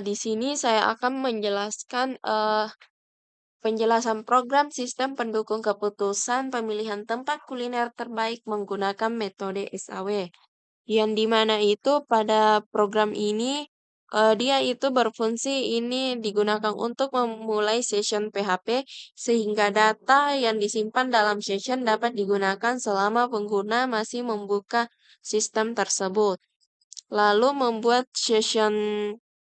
Di sini saya akan menjelaskan penjelasan program sistem pendukung keputusan pemilihan tempat kuliner terbaik menggunakan metode SAW. Yang dimana itu pada program ini dia itu berfungsi ini digunakan untuk memulai session PHP sehingga data yang disimpan dalam session dapat digunakan selama pengguna masih membuka sistem tersebut. Lalu membuat session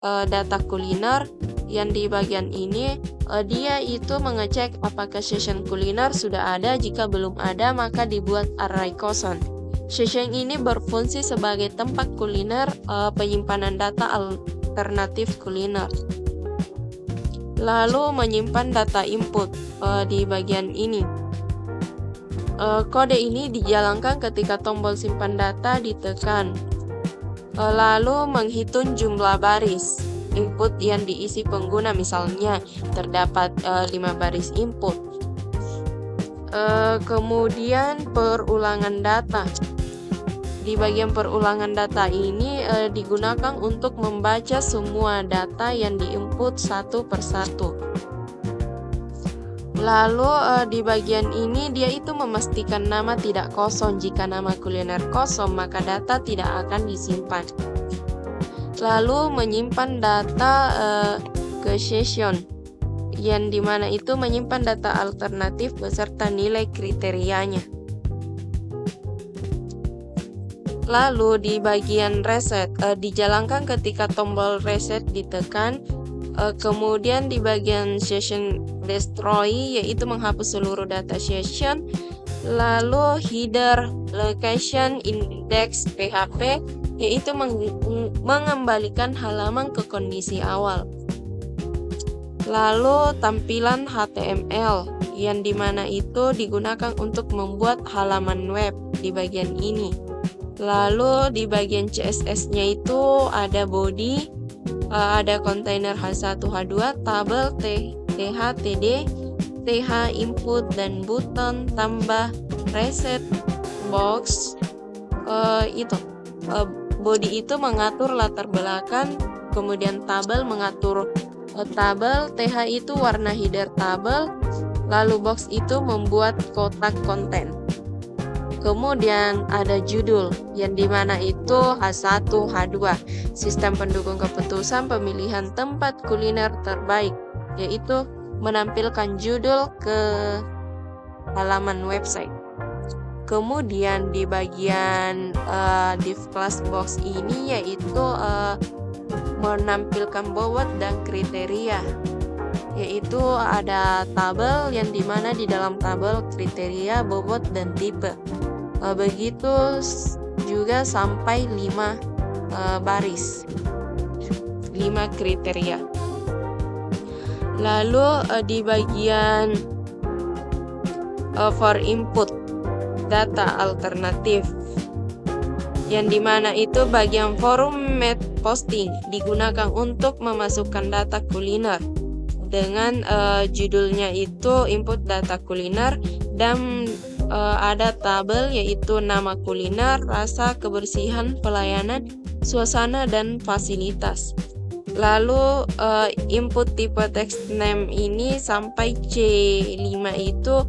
data kuliner yang di bagian ini dia itu mengecek apakah session kuliner sudah ada. Jika belum ada maka dibuat array kosong. Session ini berfungsi sebagai tempat kuliner penyimpanan data alternatif kuliner. Lalu menyimpan data input di bagian ini. Kode ini dijalankan ketika tombol simpan data ditekan. Lalu menghitung jumlah baris input yang diisi pengguna, misalnya terdapat 5 baris input. Kemudian perulangan data. Di bagian perulangan data ini digunakan untuk membaca semua data yang diinput satu persatu. Lalu di bagian ini dia itu memastikan nama tidak kosong. Jika nama kuliner kosong maka data tidak akan disimpan. Lalu menyimpan data ke session, yang dimana itu menyimpan data alternatif beserta nilai kriterianya. Lalu di bagian reset dijalankan ketika tombol reset ditekan. Kemudian di bagian session destroy yaitu menghapus seluruh data session. Lalu header location index PHP yaitu mengembalikan halaman ke kondisi awal. Lalu tampilan HTML yang dimana itu digunakan untuk membuat halaman web di bagian ini. Lalu di bagian CSS-nya itu ada body, ada kontainer H1, H2, tabel, TH, TD, TH input dan button, tambah, reset, box. Body itu mengatur latar belakang, kemudian tabel mengatur tabel, TH itu warna header tabel, lalu box itu membuat kotak konten. Kemudian ada judul yang dimana itu H1, H2, sistem pendukung keputusan pemilihan tempat kuliner terbaik, yaitu menampilkan judul ke halaman website. Kemudian di bagian div class box ini yaitu menampilkan bobot dan kriteria, yaitu ada tabel yang dimana di dalam tabel kriteria, bobot dan tipe. Begitu juga sampai 5 baris, 5 kriteria. Lalu di bagian for input data alternatif, yang dimana itu bagian format posting digunakan untuk memasukkan data kuliner dengan judulnya itu input data kuliner, dan ada tabel yaitu nama kuliner, rasa, kebersihan, pelayanan, suasana, dan fasilitas. Lalu input tipe text name ini sampai C5 itu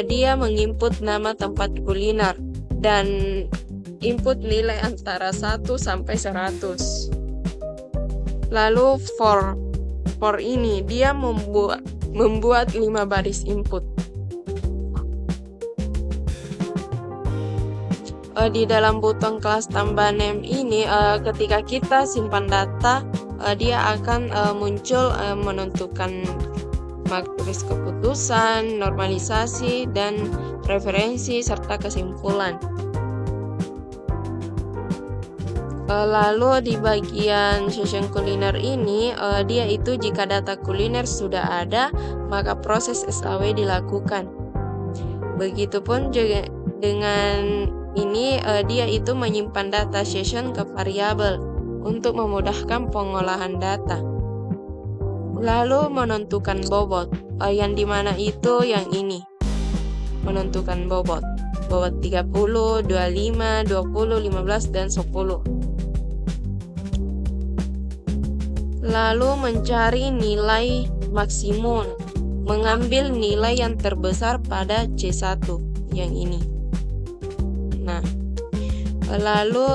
dia menginput nama tempat kuliner dan input nilai antara 1 sampai 100. Lalu for ini dia membuat 5 baris input. Di dalam button kelas tambah name ini ketika kita simpan data dia akan muncul menentukan matris keputusan, normalisasi, dan referensi serta kesimpulan. Lalu di bagian session kuliner ini dia itu jika data kuliner sudah ada maka proses SAW dilakukan. Begitupun juga dengan ini dia itu menyimpan data session ke variabel untuk memudahkan pengolahan data. Lalu menentukan bobot yang dimana itu yang ini menentukan bobot 30, 25, 20, 15, dan 10. Lalu mencari nilai maksimum, mengambil nilai yang terbesar pada C1 yang ini. Nah, lalu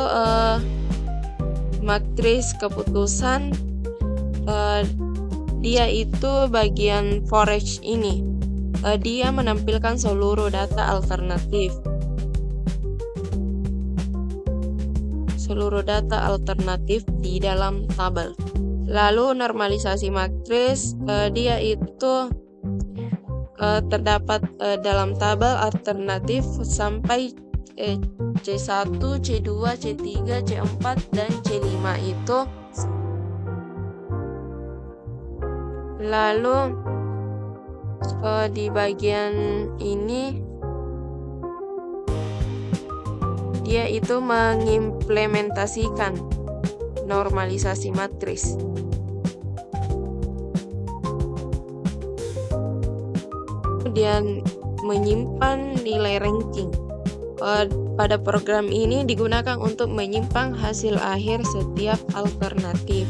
matriks keputusan dia itu bagian forage ini. Dia menampilkan seluruh data alternatif. Di dalam tabel. Lalu normalisasi matriks dia itu terdapat dalam tabel alternatif sampai C1, C2, C3, C4, dan C5 itu. Lalu di bagian ini dia itu mengimplementasikan normalisasi matriks. Kemudian menyimpan nilai ranking. Pada program ini digunakan untuk menyimpan hasil akhir setiap alternatif.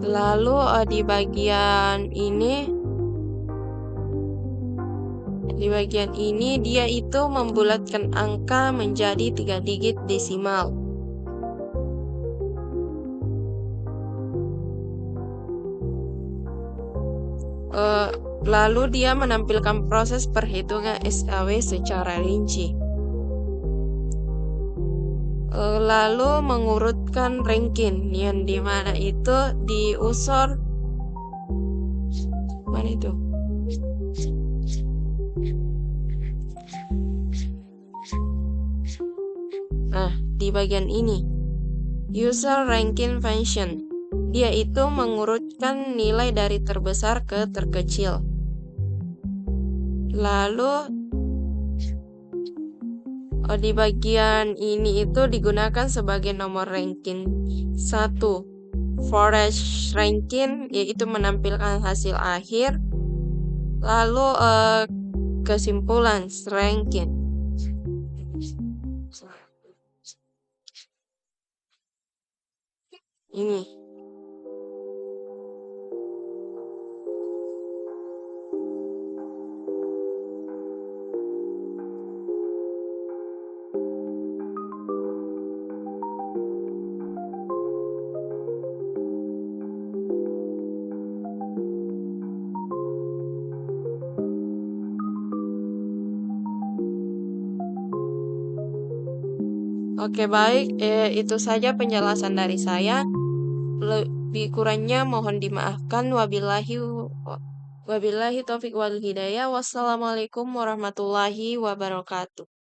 Lalu di bagian ini dia itu membulatkan angka menjadi 3 digit desimal. Lalu dia menampilkan proses perhitungan SAW secara rinci. Lalu mengurutkan ranking yang dimana itu diusor mana itu? Nah, di bagian ini user ranking function, dia itu mengurutkan nilai dari terbesar ke terkecil. Lalu di bagian ini itu digunakan sebagai nomor ranking 1. Forage ranking yaitu menampilkan hasil akhir. Lalu kesimpulan ranking. Ini. Oke, baik. Itu saja penjelasan dari saya. Lebih kurangnya mohon dimaafkan. Wabillahi taufiq wal hidayah. Wassalamualaikum warahmatullahi wabarakatuh.